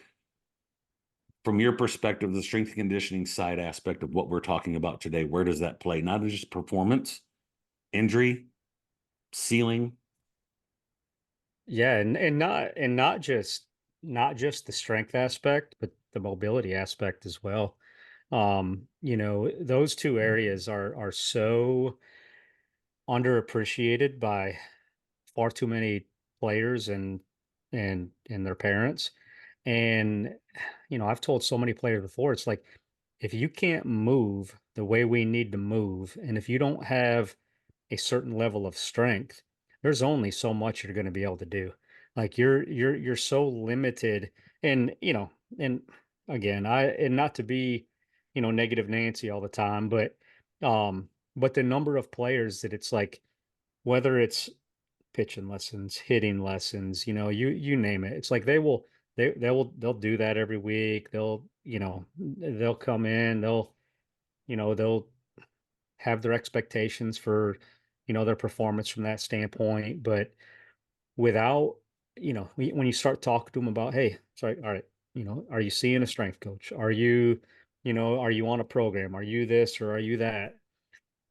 From your perspective, the strength and conditioning side aspect of what we're talking about today, where does that play? Not just performance, injury, ceiling. Yeah, and not just the strength aspect, but the mobility aspect as well. Those two areas are so underappreciated by far too many players and their parents. And I've told so many players before, it's like if you can't move the way we need to move, and if you don't have a certain level of strength, there's only so much you're going to be able to do. Like you're so limited, and and again, and not to be, negative Nancy all the time, but the number of players that it's like, whether it's pitching lessons, hitting lessons, you name it. It's like they'll do that every week. They'll come in, they'll have their expectations for, their performance from that standpoint. But without, when you start talking to them about, hey, sorry, all right, are you seeing a strength coach? Are you on a program? Are you this or are you that?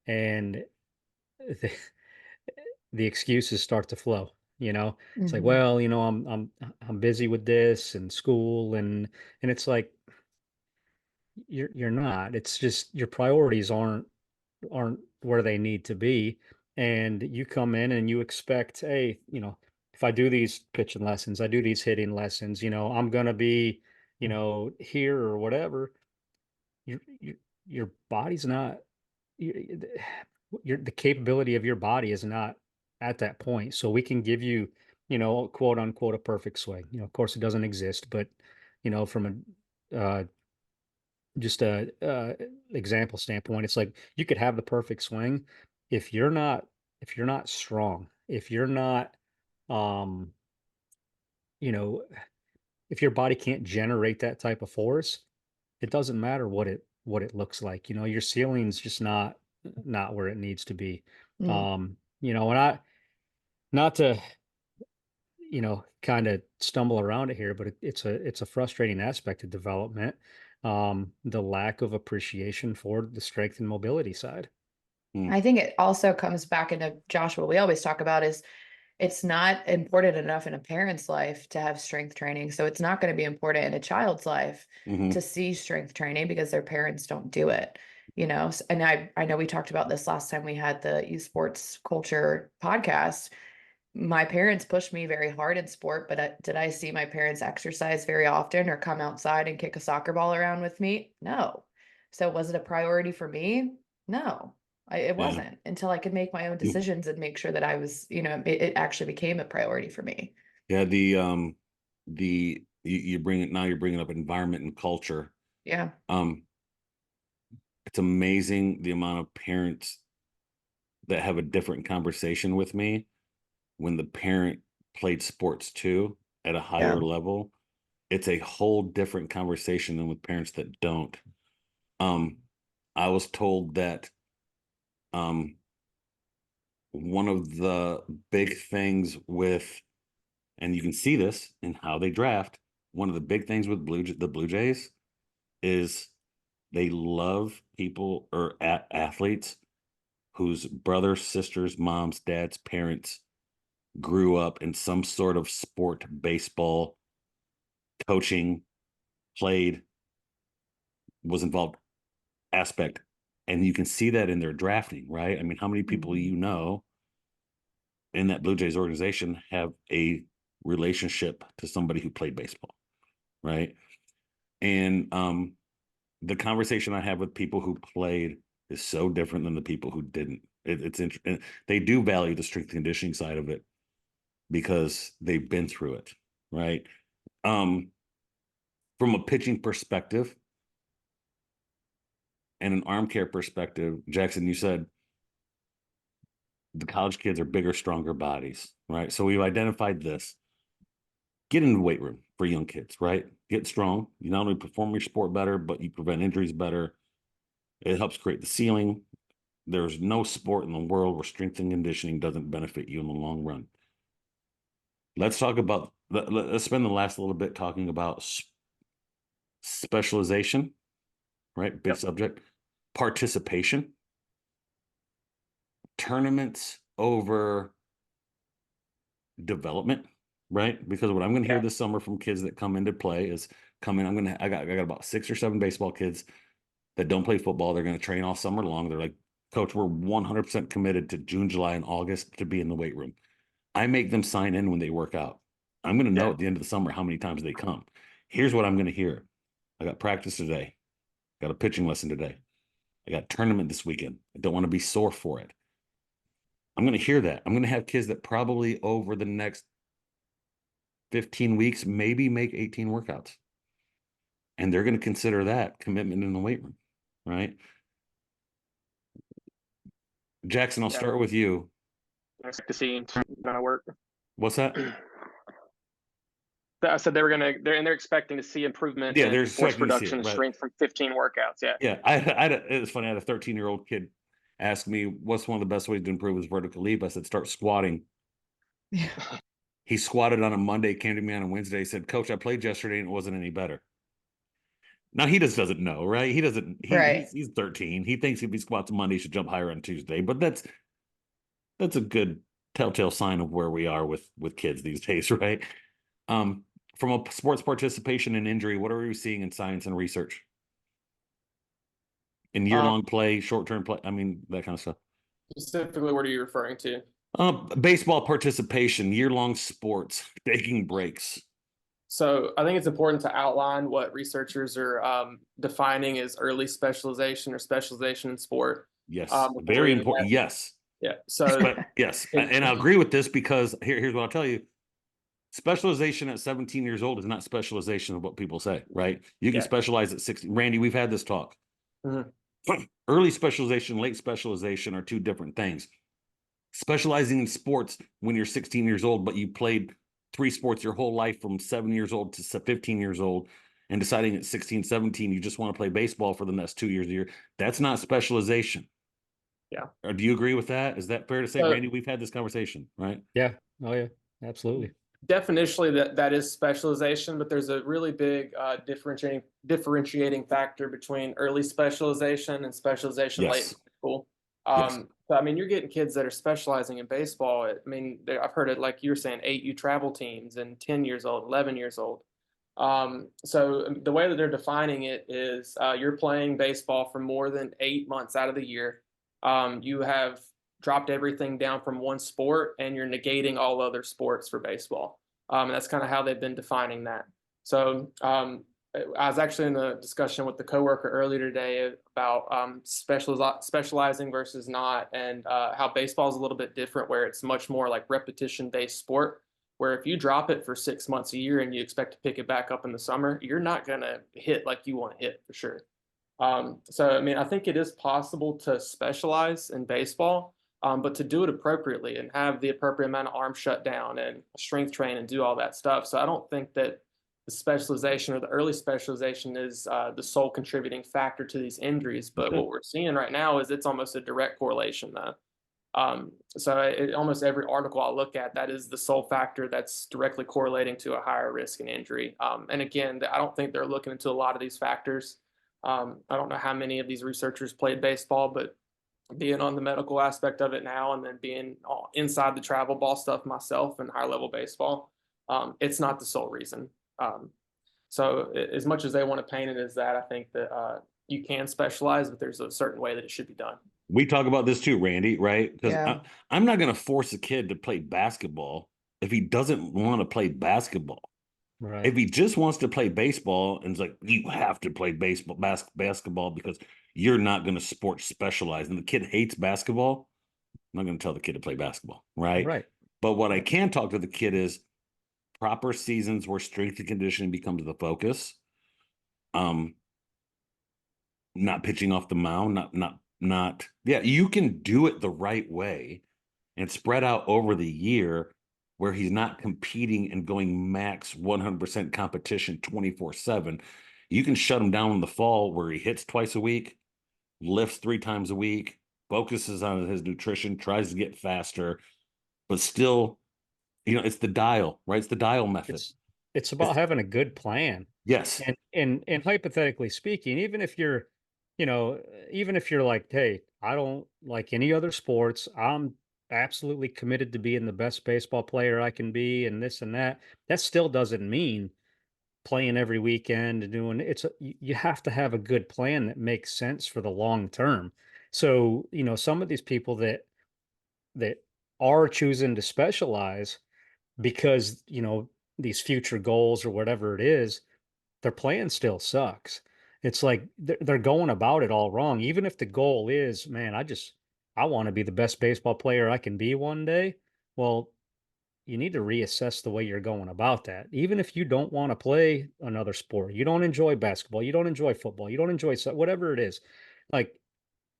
And the excuses start to flow. It's like, well, I'm busy with this and school, and it's like you're not. It's just your priorities aren't aren't where they need to be. And you come in and you expect, hey, if I do these pitching lessons, I do these hitting lessons, I'm going to be, here or whatever. Your body's not, the capability of your body is not at that point. So we can give you, quote unquote, a perfect swing. Of course it doesn't exist, but, from just a example standpoint, it's like you could have the perfect swing if you're not strong, if you're not um you know if your body can't generate that type of force, it doesn't matter what it looks like. Your ceiling's just not where it needs to be. Mm. And I, not to kind of stumble around it here, but it's a frustrating aspect of development. The lack of appreciation for the strength and mobility side. I think it also comes back into, Josh, what we always talk about is it's not important enough in a parent's life to have strength training. So it's not going to be important in a child's life to see strength training because their parents don't do it, And I know we talked about this last time we had the esports culture podcast. My parents pushed me very hard in sport, but did I see my parents exercise very often or come outside and kick a soccer ball around with me? No. So was it a priority for me? No. It wasn't until I could make my own decisions and make sure that I was, it actually became a priority for me. Yeah. You bring it, now you're bringing up environment and culture. Yeah. It's amazing the amount of parents that have a different conversation with me when the parent played sports too at a higher level. It's a whole different conversation than with parents that don't. I was told that one of the big things with, and you can see this in how they draft, one of the big things with the Blue Jays is they love people or athletes whose brothers, sisters, moms, dads, parents grew up in some sort of sport, baseball, coaching, played, was involved aspect. And you can see that in their drafting, right? I mean, how many people in that Blue Jays organization have a relationship to somebody who played baseball, right? And the conversation I have with people who played is so different than the people who didn't. It's interesting. They do value the strength and conditioning side of it because they've been through it, right? From a pitching perspective and an arm care perspective, Jackson, you said the college kids are bigger, stronger bodies, right? So we've identified this. Get in the weight room for young kids, right? Get strong. You not only perform your sport better, but you prevent injuries better. It helps create the ceiling. There's no sport in the world where strength and conditioning doesn't benefit you in the long run. Let's talk about, let's spend the last little bit talking about specialization, right? Big subject. Participation. Tournaments over development, right? Because what I'm going to hear this summer from kids that come into play is I got about 6 or 7 baseball kids that don't play football. They're going to train all summer long. They're like, Coach, we're 100% committed to June, July, and August to be in the weight room. I make them sign in when they work out. I'm going to know at the end of the summer how many times they come. Here's what I'm going to hear. I got practice today. Got a pitching lesson today. I got a tournament this weekend. I don't want to be sore for it. I'm going to hear that. I'm going to have kids that probably over the next 15 weeks, maybe make 18 workouts. And they're going to consider that commitment in the weight room, right? Jackson, I'll start with you. I expect to see gonna work. What's that? I said they're expecting to see improvement in force production and strength from 15 workouts. Yeah. It's funny. I had a 13-year-old kid ask me, what's one of the best ways to improve his vertical leap? I said, start squatting. Yeah. He squatted on a Monday, came to me on a Wednesday, said, Coach, I played yesterday and it wasn't any better. Now he just doesn't know, right? He's 13. He thinks if he squats Monday, he should jump higher on Tuesday. But that's a good telltale sign of where we are with kids these days, right? From a sports participation and injury, what are we seeing in science and research? in year-long play, short-term play? I mean, that kind of stuff. Specifically, what are you referring to? Baseball participation, year-long sports, taking breaks. So I think it's important to outline what researchers are defining as early specialization or specialization in sport. Yes, very important. Yes. Yeah. So yes, and I agree with this because here's what I'll tell you. Specialization at 17 years old is not specialization of what people say, right? You can specialize at 16. Randy, we've had this talk. Early specialization, late specialization are two different things. Specializing in sports when you're 16 years old, but you played 3 sports your whole life from 7 years old to 15 years old, and deciding at 16, 17, you just want to play baseball for the next 2 years a year. That's not specialization. Yeah. Or do you agree with that? Is that fair to say, Randy? We've had this conversation, right? Yeah. Oh, yeah. Absolutely. Definitionally, that is specialization, but there's a really big differentiating factor between early specialization and specialization late in school. So I mean, you're getting kids that are specializing in baseball. I mean, I've heard it like you were saying, 8U travel teams and 10 years old, 11 years old. So the way that they're defining it is you're playing baseball for more than 8 months out of the year. You have dropped everything down from one sport and you're negating all other sports for baseball. And that's kind of how they've been defining that. So I was actually in a discussion with the coworker earlier today about specializing versus not, and how baseball is a little bit different, where it's much more like repetition-based sport, where if you drop it for 6 months a year and you expect to pick it back up in the summer, you're not going to hit like you want to hit for sure. So, I mean, I think it is possible to specialize in baseball, but to do it appropriately and have the appropriate amount of arm shut down and strength train and do all that stuff. So I don't think that the specialization or the early specialization is the sole contributing factor to these injuries. But what we're seeing right now is it's almost a direct correlation though. So almost every article I look at, that is the sole factor that's directly correlating to a higher risk in injury. And again, I don't think they're looking into a lot of these factors. I don't know how many of these researchers played baseball, but being on the medical aspect of it now and then being inside the travel ball stuff myself and high level baseball, it's not the sole reason. So as much as they want to paint it as that, I think that you can specialize, but there's a certain way that it should be done. We talk about this too, Randy, right? Because I'm not going to force a kid to play basketball if he doesn't want to play basketball. Right. If he just wants to play baseball and it's like, you have to play basketball because you're not going to sports specialize, and the kid hates basketball, I'm not going to tell the kid to play basketball, right? Right. But what I can talk to the kid is proper seasons where strength and conditioning becomes the focus. Not pitching off the mound, not. Yeah, you can do it the right way and spread out over the year where he's not competing and going max 100% competition 24/7. You can shut him down in the fall where he hits twice a week, lifts 3 times a week, focuses on his nutrition, tries to get faster, but still, it's the dial, right? It's the dial method. It's about having a good plan. Yes. And hypothetically speaking, even if you're like, hey, I don't like any other sports, I'm absolutely committed to being the best baseball player I can be and this and that, that still doesn't mean playing every weekend and doing you have to have a good plan that makes sense for the long term. So, some of these people that are choosing to specialize because, these future goals or whatever it is, their plan still sucks. It's like they're going about it all wrong. Even if the goal is, man, I want to be the best baseball player I can be one day. Well, you need to reassess the way you're going about that. Even if you don't want to play another sport, you don't enjoy basketball, you don't enjoy football, you don't enjoy whatever it is, like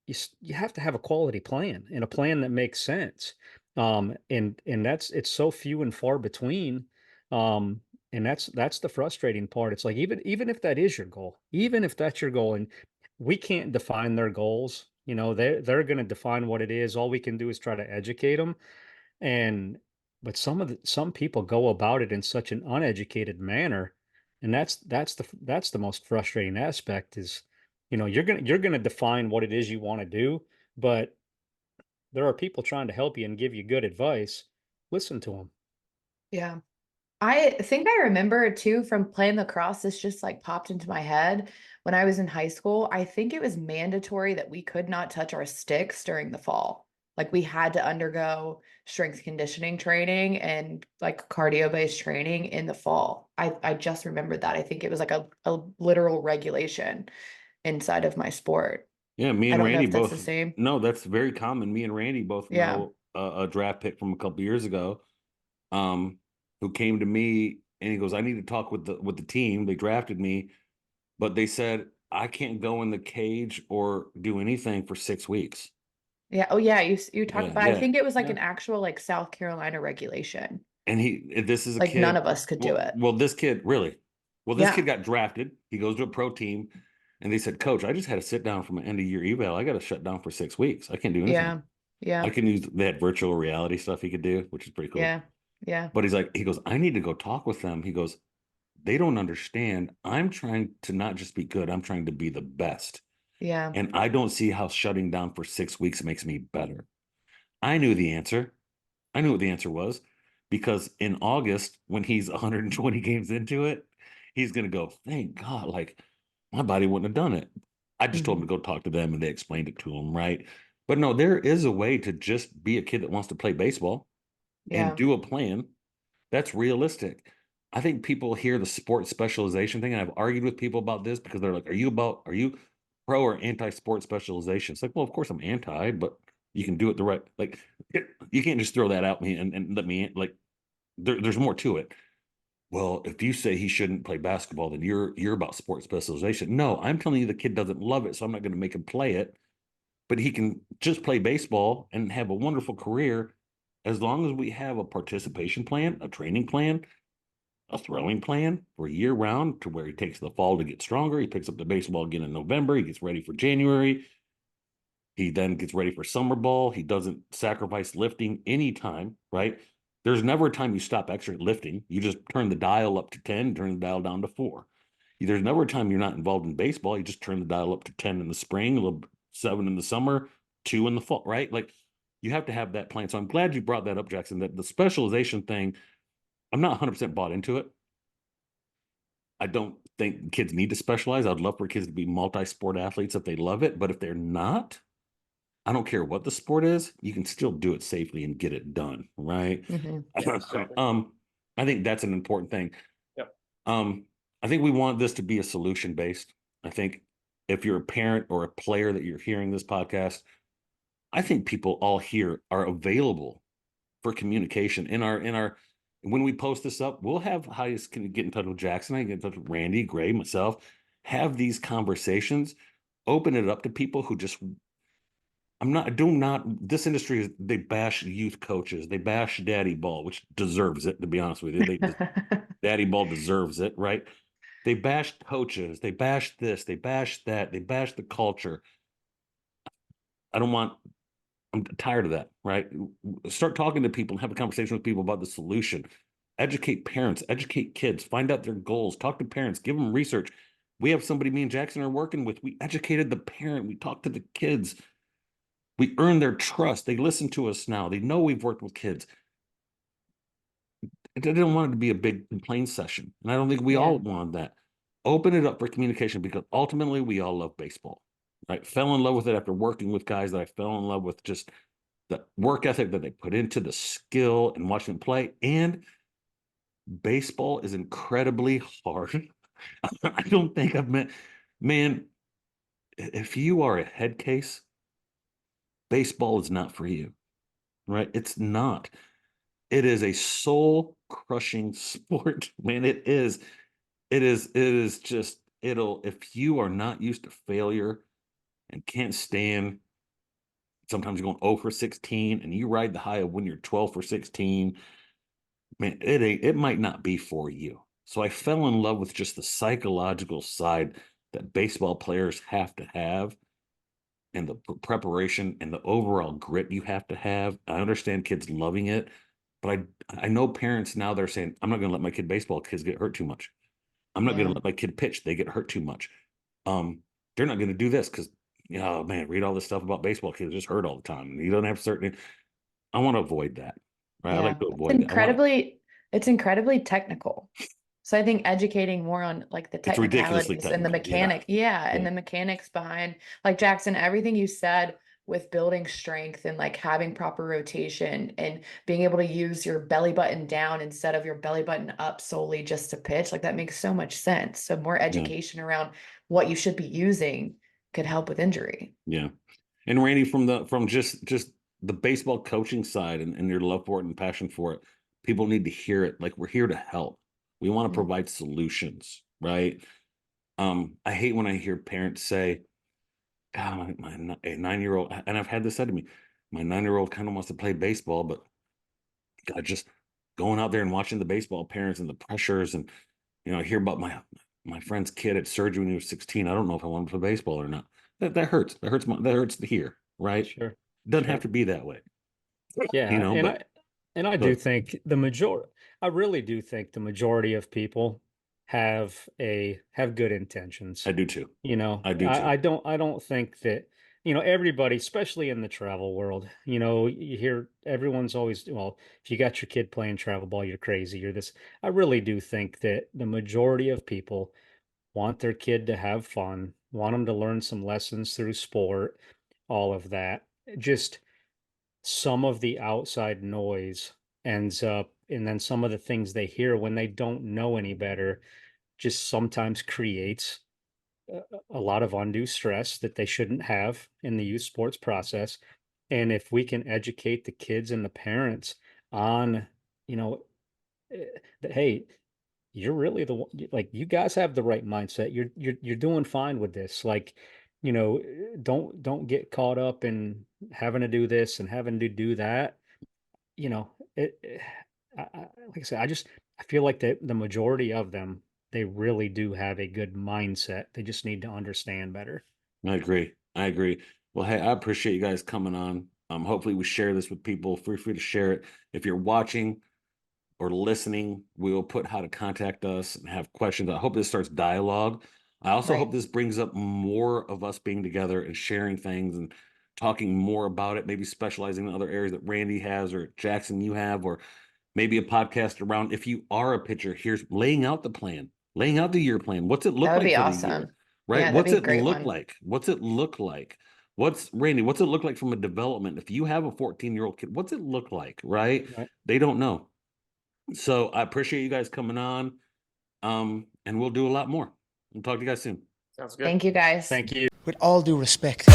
you have to have a quality plan and a plan that makes sense. And it's so few and far between. And that's the frustrating part. It's like, even if that is your goal, even if that's your goal, and we can't define their goals, they're going to define what it is. All we can do is try to educate them. But some people go about it in such an uneducated manner. And that's the most frustrating aspect is, you're going to define what it is you want to do, but there are people trying to help you and give you good advice. Listen to them. Yeah. I think I remember too from playing lacrosse, this just like popped into my head when I was in high school, I think it was mandatory that we could not touch our sticks during the fall. Like we had to undergo strength conditioning training and like cardio based training in the fall. I just remembered that. I think it was like a literal regulation inside of my sport. Yeah, me I and don't know Randy if that's both. the same. No, that's very common. Me and Randy both Yeah. know a draft pick from a couple years ago, who came to me and he goes, "I need to talk with the team. They drafted me, but they said I can't go in the cage or do anything for 6 weeks." Yeah. Oh yeah. You talked Yeah, about, I yeah. think it was like an actual like South Carolina regulation. And this is a Like kid. none of us could do it. Well, this kid really. Well, this Yeah. kid got drafted. He goes to a pro team, and they said, "Coach, I just had to sit down from an end of year eval. I got to shut down for 6 weeks. I can't do anything." Yeah. Yeah. I can use that virtual reality stuff he could do, which is pretty cool. Yeah. Yeah. But he goes, "I need to go talk with them." He goes, "They don't understand. I'm trying to not just be good. I'm trying to be the best. Yeah. And I don't see how shutting down for 6 weeks makes me better." I knew the answer. I knew what the answer was, because in August, when he's 120 games into it, he's going to go, "Thank God, like my body wouldn't have done it." I just told him to go talk to them and they explained it to him, right? But no, there is a way to just be a kid that wants to play baseball and do a plan that's realistic. I think people hear the sports specialization thing, and I've argued with people about this because they're like, are you pro or anti-sport specialization? It's like, well, of course I'm anti, but you can do it the right, like, you can't just throw that at me and let me, like, there's more to it. Well, if you say he shouldn't play basketball, then you're about sports specialization. No, I'm telling you the kid doesn't love it, so I'm not going to make him play it, but he can just play baseball and have a wonderful career as long as we have a participation plan, a training plan, a throwing plan for year round, to where he takes the fall to get stronger. He picks up the baseball again in November. He gets ready for January. He then gets ready for summer ball. He doesn't sacrifice lifting anytime, right? There's never a time you stop extra lifting. You just turn the dial up to 10, turn the dial down to 4. There's never a time you're not involved in baseball. You just turn the dial up to 10 in the spring, 7 in the summer, 2 in the fall, right? Like, you have to have that plan. So I'm glad you brought that up, Jackson, that the specialization thing, I'm not 100% bought into it. I don't think kids need to specialize. I'd love for kids to be multi-sport athletes if they love it. But if they're not, I don't care what the sport is, you can still do it safely and get it done, right? I think that's an important thing. Yep. I think we want this to be a solution based. I think if you're a parent or a player that you're hearing this podcast, I think people all here are available for communication in our when we post this up. We'll have can get in touch with Jackson, I can get in touch with Randy, Gray, myself, have these conversations, open it up to people who just, this industry, they bash youth coaches, they bash daddy ball, which deserves it, to be honest with you. Daddy ball deserves it, right? They bash coaches, they bash this, they bash that, they bash the culture. I'm tired of that, right? Start talking to people and have a conversation with people about the solution. Educate parents, educate kids, find out their goals, talk to parents, give them research. We have somebody me and Jackson are working with. We educated the parent. We talked to the kids. We earned their trust. They listen to us now. They know we've worked with kids. I didn't want it to be a big complaint session. And I don't think we all want that. Open it up for communication, because ultimately we all love baseball. I fell in love with it after working with guys that I fell in love with, just the work ethic that they put into the skill and watching them play. And baseball is incredibly hard. I don't think man, if you are a head case, baseball is not for you, right? It's not. It is a soul crushing sport, man. It is just, if you are not used to failure and can't stand, sometimes you're going 0 for 16 and you ride the high of when you're 12 for 16, man, it might not be for you. So I fell in love with just the psychological side that baseball players have to have, and the preparation and the overall grit you have to have. I understand kids loving it, but I know parents now, they're saying, I'm not going to let my kids get hurt too much. I'm not going to let my kid pitch. They get hurt too much. They're not going to do this because, oh man, read all this stuff about baseball kids just hurt all the time. And you don't have certain, I want to avoid that. Right. I like to avoid that. It's incredibly technical. So I think educating more on like the It's ridiculously technicalities and the technical, mechanic, and the mechanics behind, like Jackson, everything you said with building strength and like having proper rotation and being able to use your belly button down instead of your belly button up solely just to pitch, like that makes so much sense. So more education around what you should be using could help with injury. Yeah. And Randy, from just the baseball coaching side and your love for it and passion for it, people need to hear it. Like, we're here to help. We want to provide solutions, right? I hate when I hear parents say, God, my 9-year-old, and I've had this said to me, my 9-year-old kind of wants to play baseball, but God, just going out there and watching the baseball parents and the pressures, and I hear about my friend's kid had surgery when he was 16. I don't know if I want to play baseball or not. That hurts. That hurts to hear, right? Sure. Doesn't have to be that way. Yeah. I do think I really do think the majority of people have good intentions. I do too. I do too. I don't think that, everybody, especially in the travel world, you hear everyone's always, well, if you got your kid playing travel ball, you're crazy. You're this. I really do think that the majority of people want their kid to have fun, want them to learn some lessons through sport, all of that. Just some of the outside noise ends up, and then some of the things they hear when they don't know any better just sometimes creates a lot of undue stress that they shouldn't have in the youth sports process. And if we can educate the kids and the parents on, that, hey, you're really the one, like, you guys have the right mindset. You're doing fine with this. Like, don't get caught up in having to do this and having to do that. Like I said, I feel like the majority of them, they really do have a good mindset. They just need to understand better. I agree. Well, hey, I appreciate you guys coming on. Hopefully we share this with people. Feel free to share it. If you're watching or listening, we will put how to contact us and have questions. I hope this starts dialogue. I also hope this brings up more of us being together and sharing things and talking more about it, maybe specializing in other areas that Randy has or Jackson you have, or maybe a podcast around, if you are a pitcher, here's laying out the plan, laying out the year plan. What's it look like for the year? Right? Yeah, what's it look like? What's it look like? Randy, what's it look like from a development? If you have a 14-year-old kid, what's it look like? Right? They don't know. So I appreciate you guys coming on. And we'll do a lot more. We'll talk to you guys soon. Sounds good. Thank you guys. Thank you. With all due respect.